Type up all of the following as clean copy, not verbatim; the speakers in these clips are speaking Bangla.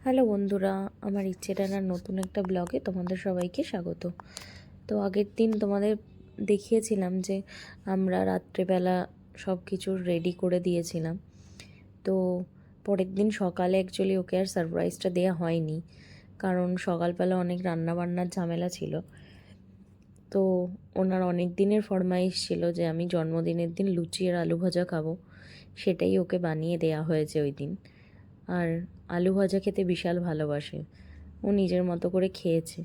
হ্যালো বন্ধুরা, আমার ইচ্ছেটানার নতুন একটা ব্লগে তোমাদের সবাইকে স্বাগত। তো আগের দিন তোমাদের দেখিয়েছিলাম যে আমরা রাত্রেবেলা সব কিছু রেডি করে দিয়েছিলাম। তো পরের দিন সকালে অ্যাকচুয়ালি ওকে আর সারপ্রাইজটা দেওয়া হয়নি, কারণ সকালবেলা অনেক রান্নাবান্নার ঝামেলা ছিল। তো ওনার অনেক দিনের ফরমাইশ ছিল যে আমি জন্মদিনের দিন লুচি আর আলু ভাজা খাবো, সেটাই ওকে বানিয়ে দেয়া হয়েছে ওই দিন। আর আলু ভাজা খেতে বিশাল ভালোবাসে, ও নিজের মতো করে খেয়েছে।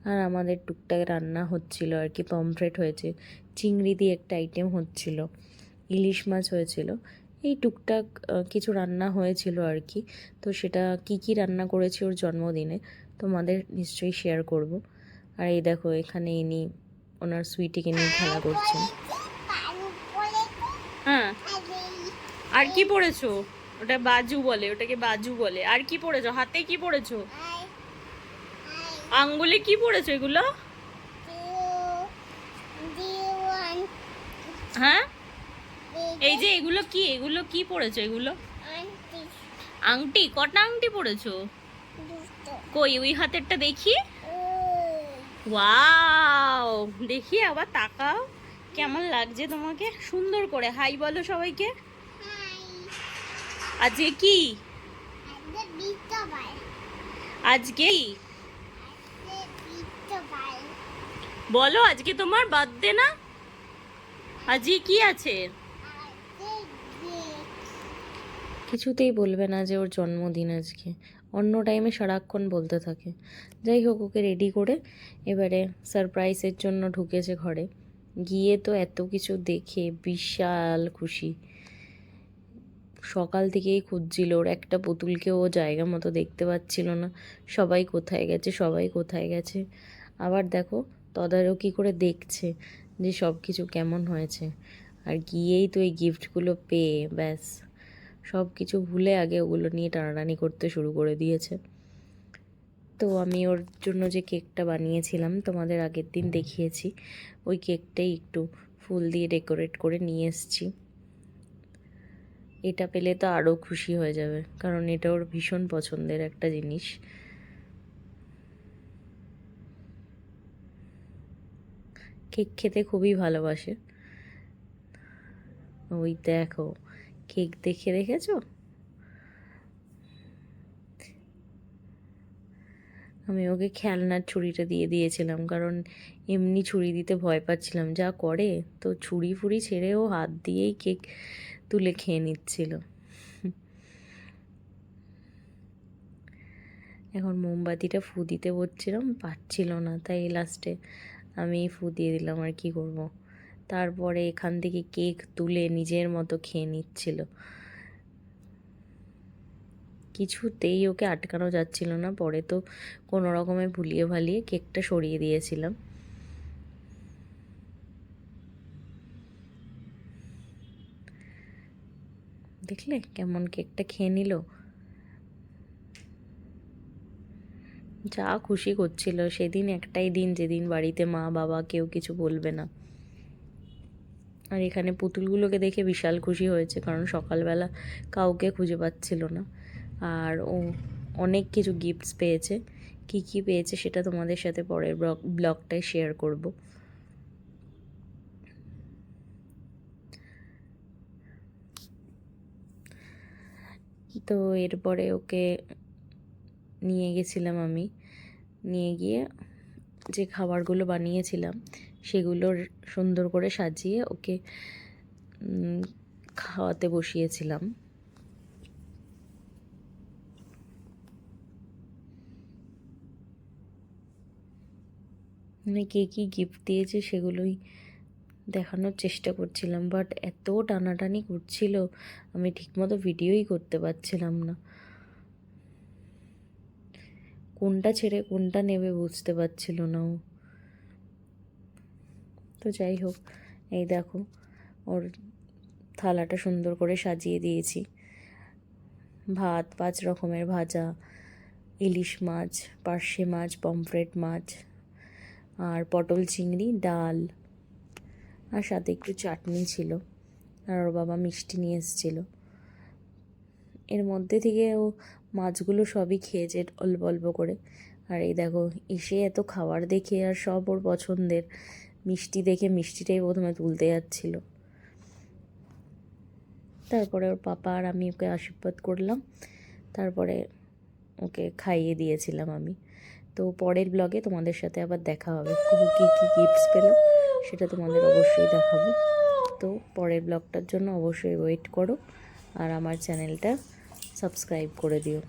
আর আমাদের টুকটাক রান্না হচ্ছিল আর কি, পমফ্রেট হয়েছে, চিংড়ি দিয়ে একটা আইটেম হচ্ছিল, ইলিশ মাছ হয়েছিল, এই টুকটাক কিছু রান্না হয়েছিল আর কি। তো সেটা কি কি রান্না করেছি ওর জন্মদিনে তোমাদের নিশ্চয়ই শেয়ার করব। আর এই দেখো, এখানে ইনি ওনার সুইটিকে নিয়ে খেলা করছেন। হ্যাঁ, আর কি পড়েছো? ওটা বাজু বলে, ওটাকে বাজু বলে। আর কি পড়েছো? হাতে কি পড়েছো? আঙ্গুলে কি পড়েছো এগুলো? হ্যাঁ, এই যে এগুলো কি, এগুলো কি পড়েছো? এগুলো আংটি। কটা আংটি পড়েছো? কই ওই হাতেরটা দেখি। ওয়াও, দেখি আবার তাকাও, কেমন লাগছে তোমাকে? সুন্দর করে হাই বলো সবাইকে। আজকে কি? আজকে বলো, আজকে তোমার বার্থডে না? আজকে কি আছে? কিছুতেই বলবে না যে ওর জন্মদিন আজকে, অন্য টাইমে সারাক্ষণ বলতে থাকে। যাই হোক, ওকে রেডি করে এবারে সারপ্রাইজের জন্য ঢুকেছে ঘরে। গিয়ে তো এত কিছু দেখে বিশাল খুশি, সকাল থেকেই খুঁজছিল, ওর একটা পুতুলকেও ও জায়গা মতো দেখতে পাচ্ছিল না। সবাই কোথায় গেছে, সবাই কোথায় গেছে। আবার দেখো, তদারকি করে দেখছে যে সব কিছু কেমন হয়েছে। আর গিয়েই তো এই গিফটগুলো পেয়ে ব্যাস সব কিছু ভুলে আগে ওগুলো নিয়ে টানাটানি করতে শুরু করে দিয়েছে। তো আমি ওর জন্য যে কেকটা বানিয়েছিলাম তোমাদের আগের দিন দেখিয়েছি, ওই কেকটাই একটু ফুল দিয়ে ডেকোরেট করে নিয়ে এসেছি। এটা পেলে তো আরও খুশি হয়ে যাবে, কারণ এটা ওর ভীষণ পছন্দের একটা জিনিস। কেক খেতে খুবই ভালোবাসে। ওই দেখো, কেক দেখে রেখেছো? আমি ওকে খেলনার ছুরিটা দিয়ে দিয়েছিলাম, কারণ এমনি ছুরি দিতে ভয় পাচ্ছিলাম, যা করে। তো ছুরি ফুরি ছেড়ে ও হাত দিয়েই কেক তুলে খেয়ে নিচ্ছিল। এখন মোমবাতিটা ফু দিতে বলছিলাম, পাচ্ছিল না, তাই লাস্টে আমি ফু দিয়ে দিলাম। আর কি করব। তারপরে এখান থেকে কেক তুলে নিজের মতো খেয়ে নিচ্ছিল। কিছুতেই ওকে আটকানো যাচ্ছিল না। পরে তো কোনো রকমে ভুলিয়ে ভালিয়ে কেকটা সরিয়ে দিয়েছিলাম। দেখলে কেমন কেকটা খেয়ে নিল, যা খুশি করছিল। সেদিন একটাই দিন যেদিন বাড়িতে মা বাবা কেউ কিছু বলবে না। আর এখানে পুতুলগুলোকে দেখে বিশাল খুশি হয়েছে, কারণ সকালবেলা কাউকে খুঁজে পাচ্ছিল না। আর ও অনেক কিছু গিফটস পেয়েছে। কি কি পেয়েছে সেটা তোমাদের সাথে পরের ব্লগটায় শেয়ার করব। তো এরপরে ওকে নিয়ে গেছিলাম আমি, নিয়ে গিয়ে যে খাবারগুলো বানিয়েছিলাম সেগুলোর সুন্দর করে সাজিয়ে ওকে খাওয়াতে বসিয়েছিলাম। মানে কে কী গিফট দিয়েছে সেগুলোই দেখানোর চেষ্টা করছিলাম, বাট এত টানাটানি করছিল আমি ঠিকমতো ভিডিওই করতে পারছিলাম না। কোনটা ছেড়ে কোনটা নেবে বুঝতে পারছিল না ও। তো যাই হোক, এই দেখো ওর থালাটা সুন্দর করে সাজিয়ে দিয়েছি। ভাত, 5 রকমের ভাজা, ইলিশ মাছ, পার্শে মাছ, পমফ্রেট মাছ, আর পটল চিংড়ি, ডাল, আর সাথে একটু চাটনি ছিল। আর ওর বাবা মিষ্টি নিয়ে এসেছিল। এর মধ্যে থেকে ও মাছগুলো সবই খেয়েছে অল্প অল্প করে। আর এই দেখো এসে এত খাবার দেখে আর সব ওর পছন্দের মিষ্টি দেখে মিষ্টিটাই প্রথমে তুলতে যাচ্ছিল। তারপরে ওর পাপা আর আমি ওকে আশীর্বাদ করলাম, তারপরে ওকে খাইয়ে দিয়েছিলাম আমি। তো পরের ব্লগে তোমাদের সাথে আবার দেখা হবে, কুহু কী কী গিফটস পেল সেটা তোমাদের অবশ্যই দেখাবো। তো পরের ব্লগটার জন্য অবশ্যই ওয়েট করো আর আমার চ্যানেলটা সাবস্ক্রাইব করে দিও।